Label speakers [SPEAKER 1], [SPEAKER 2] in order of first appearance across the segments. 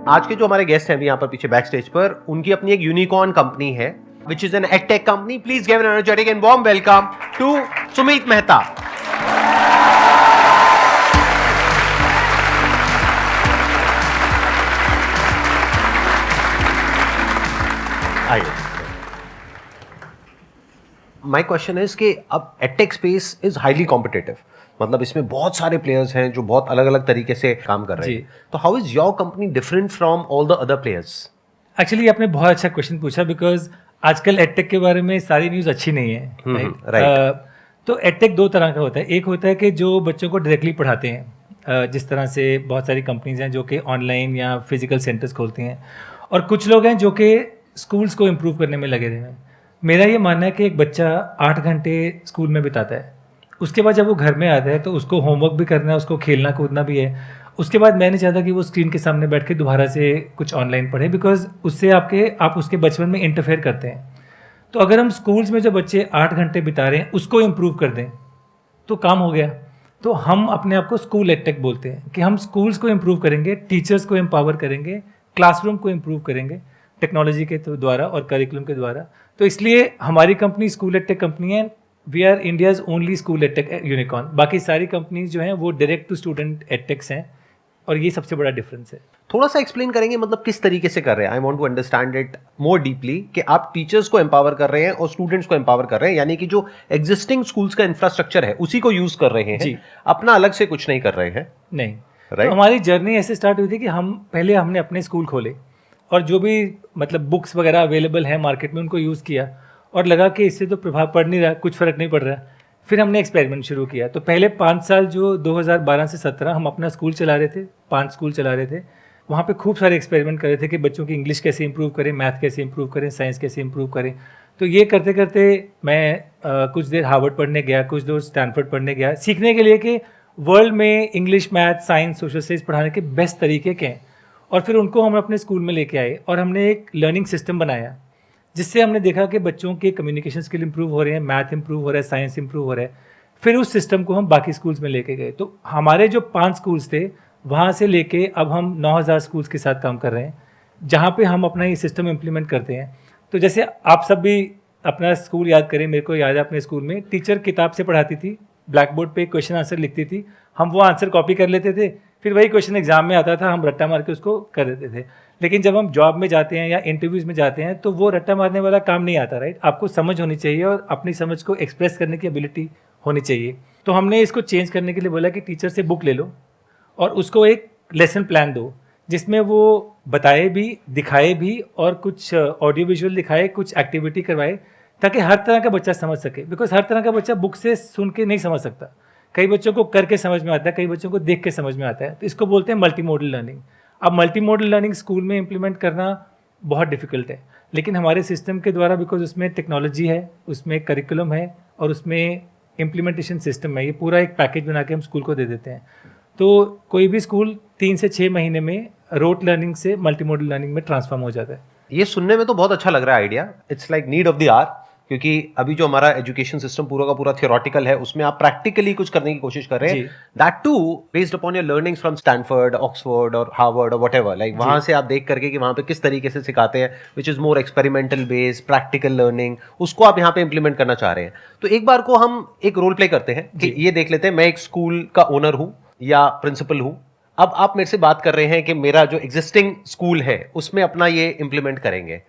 [SPEAKER 1] आज के जो हमारे गेस्ट हैं अभी यहाँ पर पीछे बैक स्टेज पर, उनकी अपनी एक यूनिकॉर्न कंपनी है which is an edtech company. Please give an energetic and warm welcome to Sumit Mehta. My question is कि अब edtech space is highly competitive, मतलब इसमें बहुत सारे प्लेयर्स हैं जो बहुत अलग अलग तरीके से काम कर रहे हैं. तो how is your company different from all the other players?
[SPEAKER 2] Actually आपने बहुत अच्छा क्वेश्चन पूछा, बिकॉज आजकल एडटेक के बारे में सारी न्यूज़ अच्छी नहीं है. राइट. तो एडटेक दो तरह का होता है. एक होता है कि जो बच्चों को डायरेक्टली पढ़ाते हैं, जिस तरह से बहुत सारी कंपनीज हैं जो कि ऑनलाइन या फिजिकल सेंटर्स खोलती हैं, और कुछ लोग हैं जो कि स्कूल्स को इम्प्रूव करने में लगे हुए हैं. मेरा ये मानना है कि एक बच्चा 8 घंटे स्कूल में बिताता है, उसके बाद जब वो घर में आता है तो उसको होमवर्क भी करना है, उसको खेलना कूदना भी है. उसके बाद मैं नहीं चाहता कि वो स्क्रीन के सामने बैठ के दोबारा से कुछ ऑनलाइन पढ़े, बिकॉज उससे आप उसके बचपन में इंटरफेयर करते हैं. तो अगर हम स्कूल्स में जो बच्चे 8 घंटे बिता रहे हैं उसको इम्प्रूव कर दें तो काम हो गया. तो हम अपने आप को स्कूल एडटेक बोलते हैं कि हम स्कूल्स को इम्प्रूव करेंगे, टीचर्स को एम्पावर करेंगे, क्लासरूम को इम्प्रूव करेंगे टेक्नोलॉजी के द्वारा और करिकुलम के द्वारा. तो इसलिए हमारी कंपनी स्कूल एडटेक कंपनी है. We are India's only school edtech unicorn. बाकी सारी कंपनीज जो हैं वो डायरेक्ट टू स्टूडेंट एडटेक्स हैं, और ये सबसे बड़ा डिफरेंस है.
[SPEAKER 1] थोड़ा सा एक्सप्लेन करेंगे, मतलब किस तरीके से कर रहे हैं? I want to understand it more deeply कि आप टीचर्स को एम्पावर कर रहे हैं और स्टूडेंट्स को एम्पावर कर रहे हैं, यानी कि जो एग्जिस्टिंग स्कूल्स का इंफ्रास्ट्रक्चर है उसी को यूज कर रहे हैं जी. अपना अलग से कुछ नहीं कर रहे हैं.
[SPEAKER 2] नहीं. तो हमारी जर्नी ऐसे स्टार्ट हुई थी कि हमने अपने स्कूल खोले और जो भी मतलब बुक्स वगैरह अवेलेबल है मार्केट में उनको यूज़ किया, और लगा कि इससे तो प्रभाव पड़ नहीं रहा, कुछ फ़र्क नहीं पड़ रहा. फिर हमने एक्सपेरिमेंट शुरू किया. तो पहले 5 साल जो 2012 से 17 हम अपना स्कूल चला रहे थे, 5 स्कूल चला रहे थे. वहाँ पे खूब सारे एक्सपेरिमेंट कर रहे थे कि बच्चों की इंग्लिश कैसे इंप्रूव करें, मैथ कैसे इंप्रूव करें, साइंस कैसे इंप्रूव करें. तो ये करते करते मैं कुछ देर हार्वर्ड पढ़ने गया, कुछ देर स्टैनफोर्ड पढ़ने गया, सीखने के लिए कि वर्ल्ड में English, math, science, social studies पढ़ाने के बेस्ट तरीके क्या हैं. और फिर उनको हम अपने स्कूल में लेके आए और हमने एक लर्निंग सिस्टम बनाया, जिससे हमने देखा कि बच्चों के कम्युनिकेशन स्किल इंप्रूव हो रहे हैं, मैथ इंप्रूव हो रहा है, साइंस इंप्रूव हो रहा है. फिर उस सिस्टम को हम बाकी स्कूल्स में लेके गए. तो हमारे जो 5 स्कूल्स थे वहाँ से लेके अब हम 9000 स्कूल्स के साथ काम कर रहे हैं, जहाँ पे हम अपना ये सिस्टम इम्प्लीमेंट करते हैं. तो जैसे आप सब भी अपना स्कूल याद करें, मेरे को याद है अपने स्कूल में टीचर किताब से पढ़ाती थी, ब्लैक बोर्ड पे क्वेश्चन आंसर लिखती थी, हम वो आंसर कॉपी कर लेते थे, फिर वही क्वेश्चन एग्जाम में आता था, हम रट्टा मार के उसको कर देते थे. लेकिन जब हम जॉब में जाते हैं या इंटरव्यूज़ में जाते हैं तो वो रट्टा मारने वाला काम नहीं आता. राइट. आपको समझ होनी चाहिए और अपनी समझ को एक्सप्रेस करने की एबिलिटी होनी चाहिए. तो हमने इसको चेंज करने के लिए बोला कि टीचर से बुक ले लो और उसको एक लेसन प्लान दो, जिसमें वो बताए भी, दिखाए भी, और कुछ ऑडियो विजुअल दिखाए, कुछ एक्टिविटी करवाए, ताकि हर तरह का बच्चा समझ सके. बिकॉज हर तरह का बच्चा बुक से सुन के नहीं समझ सकता. कई बच्चों को करके समझ में आता है, कई बच्चों को देख के समझ में आता है. तो इसको बोलते हैं मल्टी मॉडल लर्निंग. अब मल्टी मॉडल लर्निंग स्कूल में इम्प्लीमेंट करना बहुत डिफिकल्ट है, लेकिन हमारे सिस्टम के द्वारा, बिकॉज उसमें टेक्नोलॉजी है, उसमें करिकुलम है और उसमें इम्प्लीमेंटेशन सिस्टम है, ये पूरा एक पैकेज बना के हम स्कूल को दे देते हैं. तो कोई भी स्कूल 3 से 6 महीने में रोट लर्निंग से मल्टी मॉडल लर्निंग में ट्रांसफॉर्म हो जाता है.
[SPEAKER 1] ये सुनने में तो बहुत अच्छा लग रहा है idea. It's like need of the hour, क्योंकि अभी जो हमारा एजुकेशन सिस्टम पूरा का पूरा थियोरेटिकल है, उसमें आप प्रैक्टिकली कुछ करने की कोशिश कर रहे हैं. That too based upon your learnings from Stanford, Oxford और हार्वर्ड और व्हाटएवर. लाइक वहां से आप देख करके कि वहां पे किस तरीके से सिखाते हैं, which is more experimental based, practical learning, उसको आप यहाँ पे इंप्लीमेंट करना चाह रहे हैं. तो एक बार को हम एक रोल प्ले करते हैं कि ये देख लेते हैं, मैं एक स्कूल का ओनर हूँ या प्रिंसिपल हूँ. अब आप मेरे से बात कर रहे हैं कि मेरा जो एग्जिस्टिंग स्कूल है उसमें अपना ये इंप्लीमेंट करेंगे.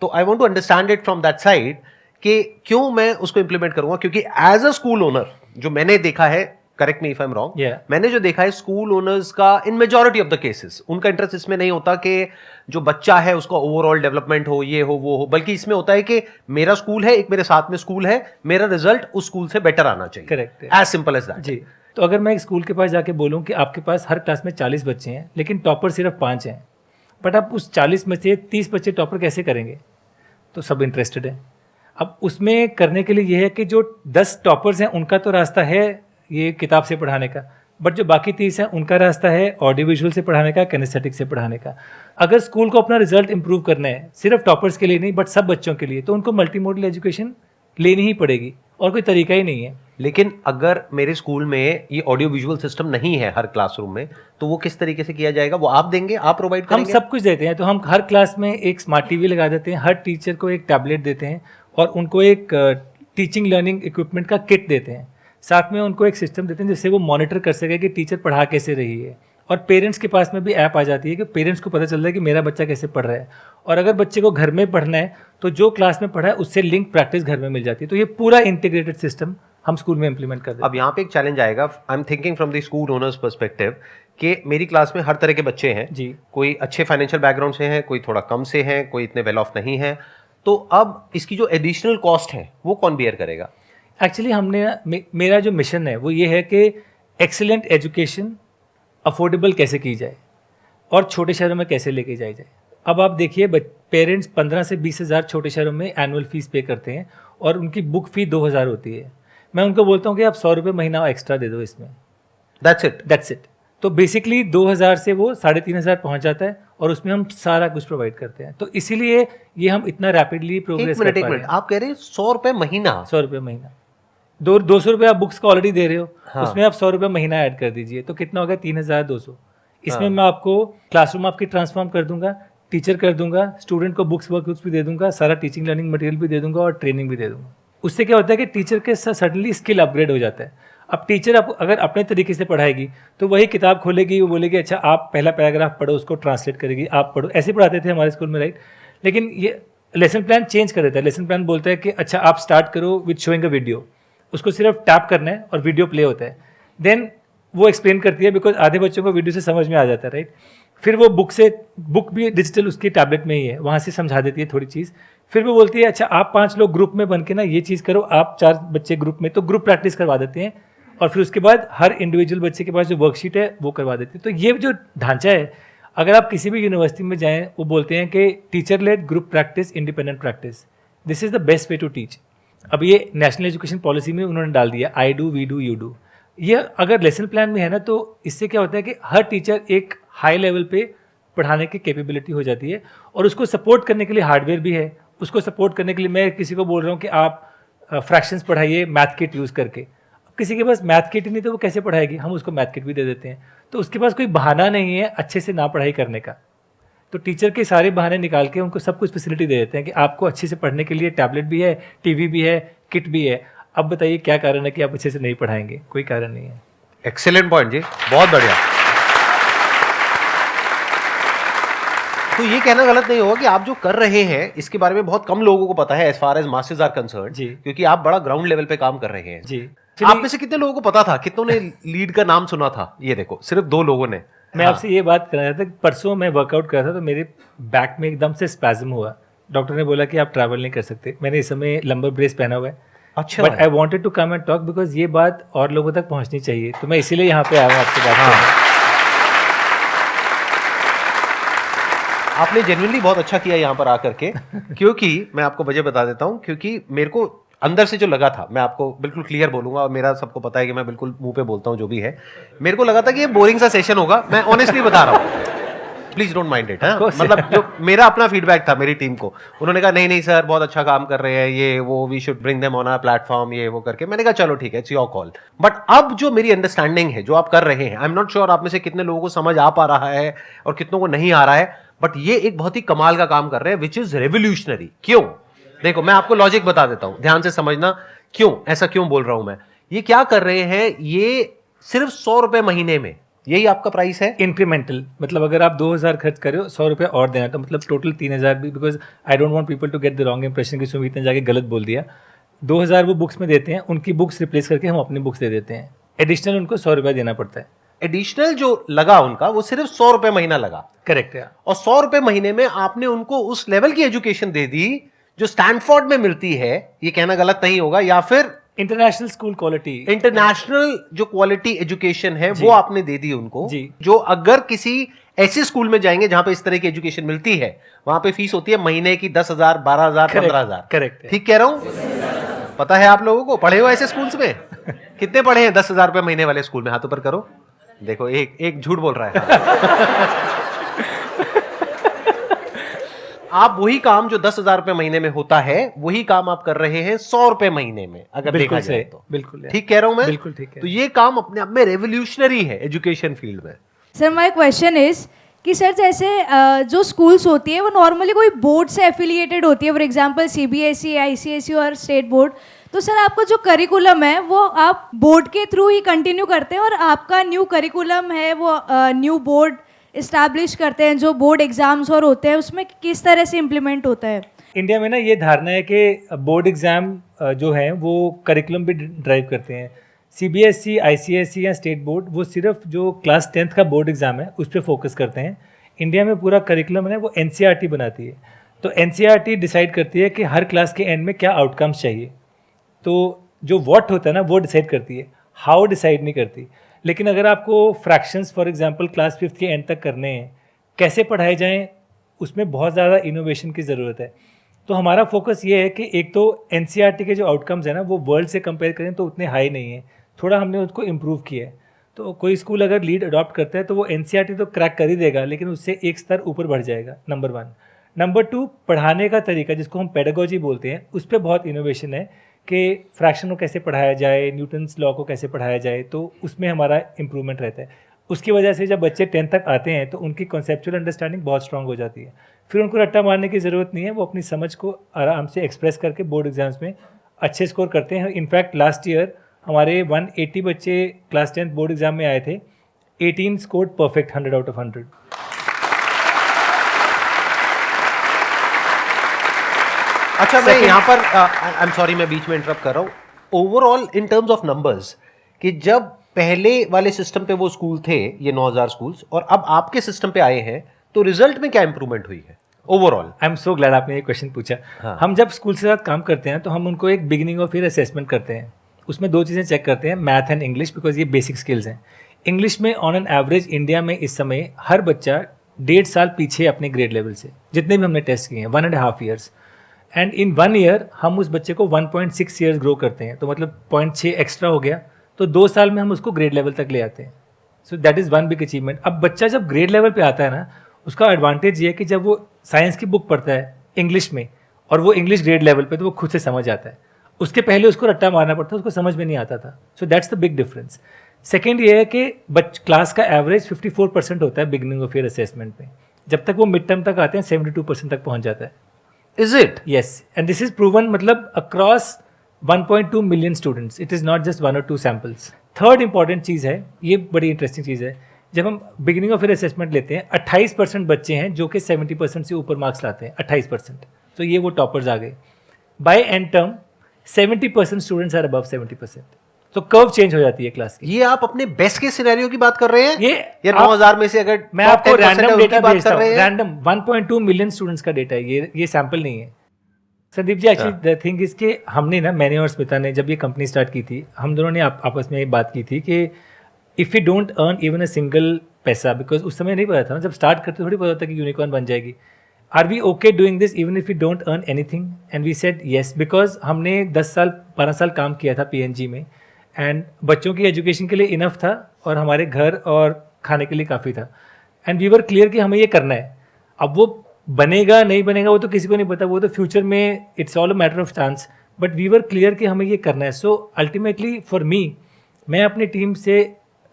[SPEAKER 1] तो I want to understand it from that side कि क्यों मैं उसको इंप्लीमेंट करूंगा. क्योंकि एज अ स्कूल ओनर जो मैंने देखा है, correct me if I am wrong, मैंने जो देखा है स्कूल ओनर्स का इन मेजॉरिटी ऑफ द केसेस उनका इंटरेस्ट इसमें नहीं होता कि जो बच्चा है उसका ओवरऑल डेवलपमेंट हो, ये हो वो हो, बल्कि इसमें होता है कि मेरा स्कूल है, एक मेरे साथ में स्कूल है, मेरा रिजल्ट उस स्कूल से बेटर आना चाहिए.
[SPEAKER 2] Correct.
[SPEAKER 1] As simple as that.
[SPEAKER 2] जी. तो अगर मैं एक स्कूल के पास जाके बोलूँ कि आपके पास हर क्लास में 40 बच्चे हैं लेकिन टॉपर सिर्फ 5 हैं, बट आप उस 40 में से 30 बच्चे टॉपर कैसे करेंगे? तो सब इंटरेस्टेड हैं. अब उसमें करने के लिए ये है कि जो 10 टॉपर्स हैं उनका तो रास्ता है ये किताब से पढ़ाने का, बट जो बाकी 30 हैं उनका रास्ता है ऑडियो विजुअल से पढ़ाने का, किनेस्थेटिक से पढ़ाने का. अगर स्कूल को अपना रिजल्ट इंप्रूव करना है, सिर्फ टॉपर्स के लिए नहीं बट सब बच्चों के लिए, तो उनको मल्टी मॉडल एजुकेशन लेनी ही पड़ेगी और कोई तरीका ही नहीं है.
[SPEAKER 1] लेकिन अगर मेरे स्कूल में ये ऑडियो विजुअल सिस्टम नहीं है हर क्लासरूम में, तो वो किस तरीके से किया जाएगा? वो आप देंगे, आप प्रोवाइड
[SPEAKER 2] हम
[SPEAKER 1] करेंगे?
[SPEAKER 2] सब कुछ देते हैं। तो हम हर क्लास में एक स्मार्ट टीवी लगा देते हैं, हर टीचर को एक टैबलेट देते हैं और उनको एक टीचिंग लर्निंग इक्विपमेंट का किट देते हैं। साथ में उनको एक सिस्टम देते हैं जिससे वो मॉनिटर कर सके कि टीचर पढ़ा कैसे रही है। और पेरेंट्स के पास में भी ऐप आ जाती है कि पेरेंट्स को पता चल रहा है कि मेरा बच्चा कैसे पढ़ रहा है। और अगर बच्चे को घर में पढ़ना है तो जो क्लास में पढ़ा है उससे लिंक प्रैक्टिस घर में मिल जाती है। तो ये पूरा इंटीग्रेटेड सिस्टम हम स्कूल में इंप्लीमेंट कर देते हैं।
[SPEAKER 1] अब यहाँ पे एक चैलेंज आएगा, I am thinking from the school owners perspective, कि मेरी क्लास में हर तरह के बच्चे हैं
[SPEAKER 2] जी।
[SPEAKER 1] कोई अच्छे फाइनेंशियल बैकग्राउंड से हैं, कोई थोड़ा कम से हैं, कोई इतने वेल ऑफ नहीं है। तो अब इसकी जो एडिशनल कॉस्ट है वो कौन बियर करेगा?
[SPEAKER 2] एक्चुअली मेरा जो मिशन है वो ये है कि एक्सीलेंट एजुकेशन अफोर्डेबल कैसे की जाए और छोटे शहरों में कैसे लेके जाई जाए। अब आप देखिए, पेरेंट्स 15 से 20 हज़ार छोटे शहरों में एनुअल फीस पे करते हैं और उनकी बुक फी 2000 होती है। मैं उनको बोलता हूँ कि आप 100 रुपये महीना एक्स्ट्रा दे दो इसमें, दैट्स इट। तो बेसिकली 2000 से वो 3500 पहुंच जाता है और उसमें हम सारा कुछ प्रोवाइड करते हैं। तो इसीलिए ये हम इतना रैपिडली प्रोग्रेस कर पा रहे हैं।
[SPEAKER 1] आप कह रहे हैं 100 रुपए महीना?
[SPEAKER 2] 100 रुपये महीना। 200 रुपये आप बुक्स का ऑलरेडी दे रहे हो,
[SPEAKER 1] हाँ।
[SPEAKER 2] उसमें आप 100 रुपये महीना ऐड कर दीजिए तो कितना होगा? 3200। इसमें मैं आपको क्लासरूम आपकी ट्रांसफॉर्म कर दूंगा, टीचर कर दूंगा, स्टूडेंट को बुक्स वर्कबुक्स भी दे दूंगा, सारा टीचिंग लर्निंग मटेरियल भी दे दूंगा और ट्रेनिंग भी दे दूंगा। उससे क्या होता है कि टीचर के साथ सडनली स्किल अपग्रेड हो जाता है। अब टीचर आप अगर अपने तरीके से पढ़ाएगी तो वही किताब खोलेगी, वो बोलेगी अच्छा आप पहला पैराग्राफ पढ़ो, उसको ट्रांसलेट करेगी, आप पढ़ो। ऐसे पढ़ाते थे हमारे स्कूल में, राइट। लेकिन ये लेसन प्लान चेंज कर देता है। लेसन प्लान बोलता है कि अच्छा आप स्टार्ट करो विद शोइंग अ वीडियो, उसको सिर्फ टैप करना है और वीडियो प्ले होता है। देन वो एक्सप्लेन करती है, बिकॉज आधे बच्चों को वीडियो से समझ में आ जाता है, राइट। फिर वो बुक भी डिजिटल उसकी टैबलेट में ही है, वहाँ से समझा देती है थोड़ी चीज़। फिर वो बोलती है अच्छा आप 5 लोग ग्रुप में बन के ना ये चीज़ करो, आप 4 बच्चे ग्रुप में, तो ग्रुप प्रैक्टिस करवा देते हैं। और फिर उसके बाद हर इंडिविजुअल बच्चे के पास जो वर्कशीट है वो करवा देते हैं। तो ये जो ढांचा है, अगर आप किसी भी यूनिवर्सिटी में जाएँ, वो बोलते हैं कि teacher led group practice, independent practice, this is the best way to teach. अब ये नेशनल एजुकेशन पॉलिसी में उन्होंने डाल दिया, I do, we do, you do. ये अगर लेसन प्लान में है ना, तो इससे क्या होता है कि हर टीचर एक हाई लेवल पे पढ़ाने की कैपेबिलिटी हो जाती है और उसको सपोर्ट करने के लिए हार्डवेयर भी है। उसको सपोर्ट करने के लिए मैं किसी को बोल रहा हूँ कि आप फ्रैक्शंस पढ़ाइए मैथ किट यूज़ करके। किसी के पास मैथ किट नहीं तो वो कैसे पढ़ाएगी? हम उसको मैथ किट भी दे देते हैं। तो उसके पास कोई बहाना नहीं है अच्छे से ना पढ़ाई करने का। तो टीचर के सारे बहाने निकाल के उनको सब कुछ फैसिलिटी दे देते हैं कि आपको अच्छे से पढ़ने के लिए टैबलेट भी है, टीवी भी है, किट भी है। अब बताइए क्या कारण है कि आप अच्छे से नहीं पढ़ाएंगे? कोई कारण नहीं है।
[SPEAKER 1] एक्सीलेंट पॉइंट जी, बहुत बढ़िया। तो ये कहना गलत नहीं होगा कि आप जो कर रहे हैं इसके बारे में बहुत कम लोगों को पता है as far as masters are concern,
[SPEAKER 2] जी।
[SPEAKER 1] क्योंकि आप बड़ा ग्राउंड लेवल पे काम कर रहे हैं
[SPEAKER 2] जी।
[SPEAKER 1] आप में से कितने लोगों को पता था? कितनों ने लीड का नाम सुना था? ये देखो, सिर्फ 2 लोगों ने।
[SPEAKER 2] मैं आपसे ये बात कर रहा था कि परसों मैं वर्कआउट कर रहा था तो मेरे बैक में एकदम से स्पैज्म हुआ। डॉक्टर ने बोला कि आप ट्रैवल नहीं कर सकते। मैंने इस समय लंबर ब्रेस पहना हुआ है।
[SPEAKER 1] अच्छा।
[SPEAKER 2] But I wanted to come and talk because ये बात और लोगों तक पहुंचनी चाहिए, तो मैं इसीलिए यहाँ पे आया हूँ आपसे बात करने।
[SPEAKER 1] आपने जेन्युइनली बहुत अच्छा किया यहाँ पर आकर के, क्योंकि मैं आपको वजह बता देता हूँ। क्योंकि मेरे को अंदर से जो लगा था, मैं आपको बिल्कुल क्लियर बोलूंगा, और मेरा सबको पता है कि मैं बिल्कुल मुंह पे बोलता हूँ जो भी है। मेरे को लगा था कि ये बोरिंग सा सेशन होगा, मैं ऑनेस्टली बता रहा हूँ, प्लीज डोंट माइंड इट। मतलब जो मेरा अपना फीडबैक था मेरी टीम को, उन्होंने कहा नहीं नहीं सर बहुत अच्छा काम कर रहे हैं, ये वो, we should bring them on our platform, ये वो करके। मैंने कहा चलो ठीक है, इट्स योर कॉल। बट अब जो मेरी अंडरस्टैंडिंग है, जो आप कर रहे हैं, आई एम नॉट श्योर आप में से कितने लोगों को समझ आ पा रहा है और कितनों को नहीं आ रहा है, बट ये एक बहुत ही कमाल का काम कर रहे हैं विच इज रेवोल्यूशनरी। क्यों? देखो मैं आपको लॉजिक बता देता हूं, ध्यान से समझना क्यों ऐसा क्यों बोल रहा हूं मैं। ये क्या कर रहे हैं, ये सिर्फ 100 रुपए महीने में, यही आपका प्राइस है
[SPEAKER 2] इंक्रीमेंटल। मतलब अगर आप 2000 खर्च कर रहे हो, 100 रुपये और देना, तो मतलब टोटल 3000 भी। Because I don't want people to get the wrong impression कि सुमित ने जाके गलत बोल दिया। 2000 वो बुक्स में देते हैं, उनकी बुक्स रिप्लेस करके हम अपनी बुक्स दे देते हैं। एडिशनल उनको 100 रुपये देना पड़ता है।
[SPEAKER 1] एडिशनल जो लगा उनका वो सिर्फ 100 रुपए महीना लगा।
[SPEAKER 2] करेक्ट है।
[SPEAKER 1] और 100 रुपए महीने में आपने उनको उस लेवल की एजुकेशन दे दी जो स्टैनफोर्ड में मिलती है, ये कहना गलत नहीं होगा, या फिर
[SPEAKER 2] इंटरनेशनल स्कूल क्वालिटी,
[SPEAKER 1] इंटरनेशनल जो क्वालिटी एजुकेशन है वो आपने दे दी उनको
[SPEAKER 2] जी।
[SPEAKER 1] जो अगर किसी ऐसे स्कूल में जाएंगे जहां पे इस तरह की एजुकेशन मिलती है, वहां पे फीस होती है महीने की 10,000, 12,000, 15,000।
[SPEAKER 2] करेक्ट।
[SPEAKER 1] ठीक कह रहा हूं? पता है आप लोगों को? पढ़े हो ऐसे स्कूल्स में? कितने पढ़े हैं 10,000 रुपए महीने वाले स्कूल में? हाथों पर करो। देखो एक झूठ बोल रहा है। आप वही काम जो 10,000 रुपए महीने में होता है, वही काम आप कर रहे हैं 100 रुपए महीने में, अगर देखा जाए तो।
[SPEAKER 2] बिल्कुल
[SPEAKER 1] ठीक कह रहा हूं मैं?
[SPEAKER 2] बिल्कुल ठीक है।
[SPEAKER 1] तो ये काम अपने आप में रेवोल्यूशनरी है एजुकेशन फील्ड में।
[SPEAKER 3] सर माय क्वेश्चन इज कि सर जैसे जो स्कूल्स होती है वो नॉर्मली कोई बोर्ड से एफिलिएटेड होती है, फॉर एग्जांपल सीबीएसई, आईसीएसई और स्टेट बोर्ड। तो सर आपका जो करिकुलम है वो आप बोर्ड के थ्रू ही कंटिन्यू करते हैं और आपका न्यू करिकुलम है वो न्यू बोर्ड इस्टेब्लिश करते हैं, जो बोर्ड एग्जाम्स और होते हैं उसमें किस तरह से इम्प्लीमेंट होता है?
[SPEAKER 2] इंडिया में ना ये धारणा है कि बोर्ड एग्ज़ाम जो हैं वो करिकुलम भी ड्राइव करते हैं। सीबीएसई, आईसीएसई या स्टेट बोर्ड वो सिर्फ जो क्लास 10th का बोर्ड एग्ज़ाम है उस पर फोकस करते हैं। इंडिया में पूरा करिकुलम है वो एनसीईआरटी बनाती है। तो एनसीईआरटी डिसाइड करती है कि हर क्लास के एंड में क्या आउटकम्स चाहिए। तो जो व्हाट होता है ना वो डिसाइड करती है, हाउ डिसाइड नहीं करती। लेकिन अगर आपको fractions for example class 5th के एंड तक करने हैं, कैसे पढ़ाए जाएं, उसमें बहुत ज़्यादा इनोवेशन की ज़रूरत है। तो हमारा फोकस ये है कि एक तो एनसीईआरटी के जो आउटकम्स हैं ना वो वर्ल्ड से कंपेयर करें तो उतने हाई नहीं हैं, थोड़ा हमने उसको इम्प्रूव किया है। तो कोई स्कूल अगर लीड अडॉप्ट करता है तो वो एनसीईआरटी तो क्रैक कर ही देगा, लेकिन उससे एक स्तर ऊपर बढ़ जाएगा, नंबर 1। नंबर 2, पढ़ाने का तरीका जिसको हम पेडागोजी बोलते हैं, उस पर बहुत इनोवेशन है कि फ्रैक्शन को कैसे पढ़ाया जाए, न्यूटन्स लॉ को कैसे पढ़ाया जाए, तो उसमें हमारा इम्प्रूवमेंट रहता है। उसकी वजह से जब बच्चे 10th तक आते हैं तो उनकी कॉन्सेप्चुअल अंडरस्टैंडिंग बहुत स्ट्रांग हो जाती है। फिर उनको रट्टा मारने की ज़रूरत नहीं है, वो अपनी समझ को आराम से एक्सप्रेस करके बोर्ड एग्जाम्स में अच्छे स्कोर करते हैं। इनफैक्ट लास्ट ईयर हमारे 180 बच्चे क्लास 10th बोर्ड एग्जाम में आए थे, 18 स्कोर्ड परफेक्ट 100 आउट ऑफ 100।
[SPEAKER 1] अच्छा, मैं यहाँ पर आई एम सॉरी मैं बीच में इंटरप्ट कर रहा हूँ। Overall in terms of numbers, कि जब पहले वाले सिस्टम पे वो स्कूल थे, ये 9,000 स्कूल्स, और अब आपके सिस्टम पे आए हैं, तो रिजल्ट में क्या इंप्रूवमेंट हुई है overall?
[SPEAKER 2] I am so glad आपने ये क्वेश्चन पूछा।
[SPEAKER 1] हाँ।
[SPEAKER 2] हम जब स्कूल के साथ काम करते हैं तो हम उनको एक बिगिनिंग ऑफ ईयर असेसमेंट करते हैं। उसमें 2 चीज़ें चेक करते हैं, मैथ एंड इंग्लिश, बिकॉज ये बेसिक स्किल्स हैं। इंग्लिश में ऑन एन एवरेज इंडिया में इस समय हर बच्चा 1.5 साल पीछे अपने ग्रेड लेवल से, जितने भी हमने टेस्ट किए हैं, 1.5 ईयर्स। एंड इन 1 ईयर हम उस बच्चे को 1.6 ईयर्स ग्रो करते हैं, तो मतलब 0.6 एक्स्ट्रा हो गया, तो 2 साल में हम उसको ग्रेड लेवल तक ले आते हैं। So that is one big achievement. अब बच्चा जब ग्रेड लेवल पे आता है ना, उसका एडवांटेज ये है कि जब वो साइंस की बुक पढ़ता है इंग्लिश में, और वो इंग्लिश ग्रेड लेवल पे, तो वो खुद से समझ आता है। उसके पहले उसको रट्टा मारना पड़ता, उसको समझ में नहीं आता था। So that's the big difference. Second ये है कि क्लास का एवरेज 54% होता है बिगिनिंग ऑफ ईयर असेसमेंट में। जब तक वो मिड टर्म तक आते हैं 72% तक पहुंच जाता है।
[SPEAKER 1] Is it?
[SPEAKER 2] Yes, and this is proven मतलब across 1.2 million students. It is not just 1 or 2 samples. Third important चीज़ है, ये बड़ी इंटरेस्टिंग चीज़ है, जब हम बिगिनिंग ऑफ ईयर असेसमेंट लेते हैं 28% बच्चे हैं जो कि 70% से ऊपर मार्क्स लाते हैं, 28%। तो ये वो टॉपर्स आ गए। By end term 70% students are above 70%। तो कर्व चेंज हो जाती है क्लास की।
[SPEAKER 1] ये आप अपने बेस्ट के सिनेरियो की बात कर रहे हैं?
[SPEAKER 2] ये
[SPEAKER 1] 9,000 में से अगर
[SPEAKER 2] मैं
[SPEAKER 1] top
[SPEAKER 2] आपको
[SPEAKER 1] 10% है,
[SPEAKER 2] रैंडम
[SPEAKER 1] उनकी
[SPEAKER 2] डेटा
[SPEAKER 1] बात
[SPEAKER 2] भेजता
[SPEAKER 1] कर
[SPEAKER 2] हूँ,
[SPEAKER 1] रहे हैं?
[SPEAKER 2] रैंडम 1.2 मिलियन स्टूडेंट्स का डेटा है, ये सैंपल नहीं है। Sandeep ji, actually the thing is के हमने ना, मैंने और स्मिता ने जब ये कंपनी स्टार्ट की थी, हम दोनों ने आपस में बात की थी कि if you don't earn even a single पैसा, बिकॉज उस समय नहीं पता था ना, जब स्टार्ट करते थोड़ी पता था कि यूनिकॉर्न बन जाएगी। Are we okay doing this even if you don't earn anything? And we said yes, because हमने 10 साल 12 साल काम किया था पीएनजी में, एंड बच्चों की एजुकेशन के लिए इनफ था और हमारे घर और खाने के लिए काफ़ी था। एंड वी वर क्लियर कि हमें ये करना है। अब वो बनेगा नहीं बनेगा वो तो किसी को नहीं पता, वो तो फ्यूचर में it's all a matter of chance, but we were clear कि हमें ये करना है। सो अल्टीमेटली फॉर मी, मैं अपनी टीम से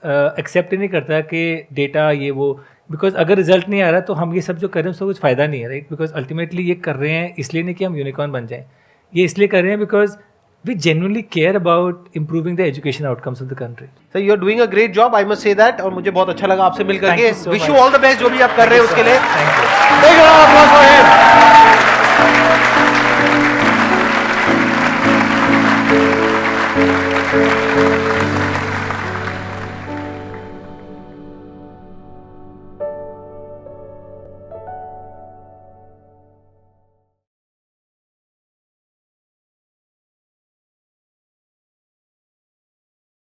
[SPEAKER 2] एक्सेप्ट नहीं करता कि डेटा ये वो, बिकॉज अगर रिजल्ट नहीं आ रहा तो हम ये सब जो कर रहे हैं उसका कुछ फ़ायदा नहीं है, राइट? बिकॉज अल्टीमेटली ये कर रहे हैं इसलिए नहीं कि हम यूनिकॉर्न बन जाएं, ये इसलिए कर रहे हैं because we genuinely care about improving the education outcomes of the country.
[SPEAKER 1] So you are doing a great job, I must say that, और मुझे बहुत अच्छा लगा आपसे मिल करके।
[SPEAKER 2] Thank you so
[SPEAKER 1] Wish
[SPEAKER 2] much.
[SPEAKER 1] you all the best जो भी आप कर रहे हैं उसके लिए।
[SPEAKER 2] Thank you.
[SPEAKER 1] Big round of applause for him.